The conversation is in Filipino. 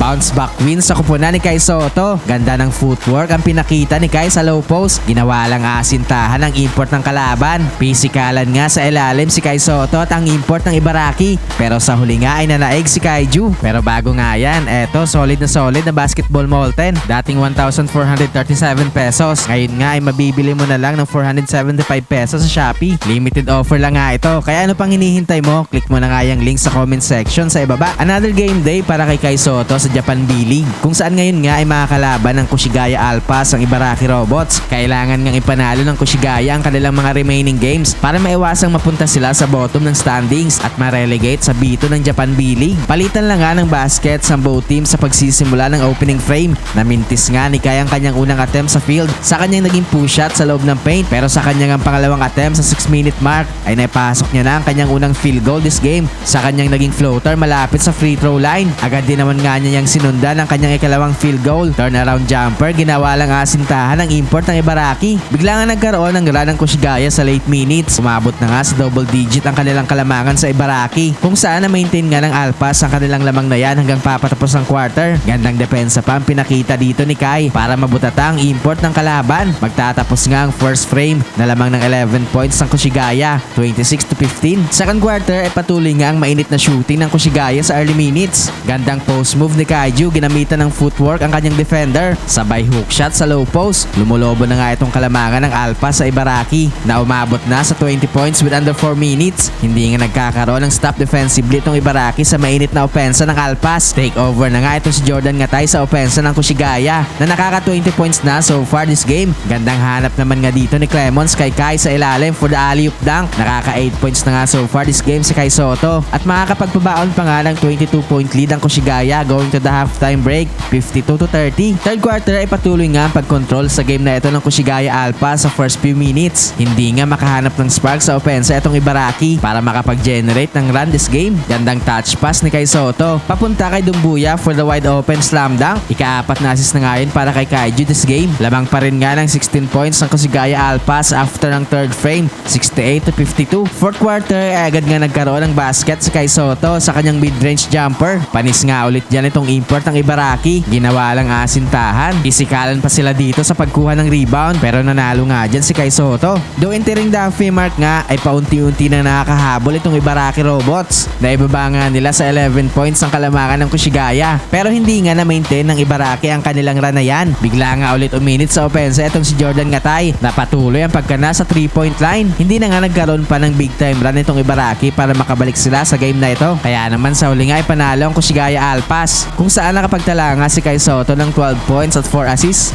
Bounce back win sa kupunan ni Kai Sotto. Ganda ng footwork ang pinakita ni Kai sa low post. Ginawa lang asintahan ang import ng kalaban. Pisikalan nga sa ilalim si Kai Sotto at ang import ng Ibaraki. Pero sa huli nga ay nanaig si Kaiju. Pero bago nga yan, eto solid na basketball molten. Dating 1,437 pesos. Ngayon nga ay mabibili mo na lang ng 475 pesos sa Shopee. Limited offer lang nga ito. Kaya ano pang hinihintay mo? Click mo na nga yung link sa comment section sa ibaba. Another game day para kay Kai Sotto sa Japan B-League. Kung saan ngayon nga ay makakalaban ng Koshigaya Alphas ang Ibaraki Robots. Kailangan ngang ipanalo ng Koshigaya ang kanilang mga remaining games para maiwasang mapunta sila sa bottom ng standings at ma-relegate sa B2 ng Japan B-League. Palitan lang nga ng basket sa both teams sa pagsisimula ng opening frame. Namintis nga ni Kai ang kanyang unang attempt sa field sa kanyang naging push shot sa loob ng paint, pero sa kanyang pangalawang attempt sa 6-minute mark ay naipasok niya na ang kanyang unang field goal this game. Sa kanyang naging floater malapit sa free throw line, agad din naman nga niya yung sinundan ng kanyang ikalawang field goal. Turnaround jumper, ginawa lang asintahan ng import ng Ibaraki. Bigla nga nagkaroon ng run ng Koshigaya sa late minutes. Umabot na nga sa double digit ang kanilang kalamangan sa Ibaraki, kung saan na-maintain nga ng Alphas ang kanilang lamang na yan hanggang papatapos ang quarter. Gandang depensa pa ang pinakita dito ni Kai para mabutata ang import ng kalaban. Magtatapos nga ang first frame na lamang ng 11 points ng Koshigaya, 26-15. Second quarter ay patuloy nga ang mainit na shooting ng Koshigaya sa early minutes. Gandang post move ni Kaiju, ginamitan ng footwork ang kanyang defender. Sabay hook shot sa low post. Lumulobo na nga itong kalamangan ng Alpha sa Ibaraki na umabot na sa 20 points with under 4 minutes. Hindi nga nagkakaroon ng stop defensively itong Ibaraki sa mainit na opensa ng Alphas. Take over na nga itong si Jordan Ngatay sa opensa ng Koshigaya na nakaka 20 points na so far this game. Gandang hanap naman nga dito ni Clemons kay Kai sa ilalim for the alley-oop dunk. Nakaka 8 points na nga so far this game si Kai Sotto at makakapagpabaon pa nga ng 22-point lead ang Koshigaya going to the halftime break, 52-30. Third quarter ay patuloy nga ang pagkontrol sa game na ito ng Koshigaya Alpha sa first few minutes. Hindi nga makahanap ng spark sa opensa itong Ibaraki para makapag-generate ng run this game. Gandang touch pass ni Kai Sotto papunta kay Dumbuya for the wide open slam dunk. Ika-4 na assist na nga yun para kay Kaiju this game. Lamang pa rin nga ng 16 points ng Koshigaya Alphas after ng third frame, 68-52. Fourth quarter ay agad nga nagkaroon ng basket si Kai Sotto sa kanyang mid-range jumper. Panis nga ulit dyan itong import ng Ibaraki. Ginawa lang asintahan. Isikalan pa sila dito sa pagkuha ng rebound pero nanalo nga dyan si Kai Sotto. Though entering the halfway mark nga ay paunti-unti na nakakahabol itong Ibaraki Robots. Naibaba nga nila sa 11 points ang kalamangan ng Koshigaya pero hindi nga na-maintain ng Ibaraki ang kanilang run na yan. Bigla nga ulit uminit sa opensa itong si Jordan Ngatay na patuloy ang pagkana sa 3-point line. Hindi na nga nagkaroon pa ng big time run itong Ibaraki para makabalik sila sa game na ito. Kaya naman sa huli nga ay panalo ang Koshigaya Alphas kung saan nakapagtala nga si Kai Sotto ng 12 points at 4 assists.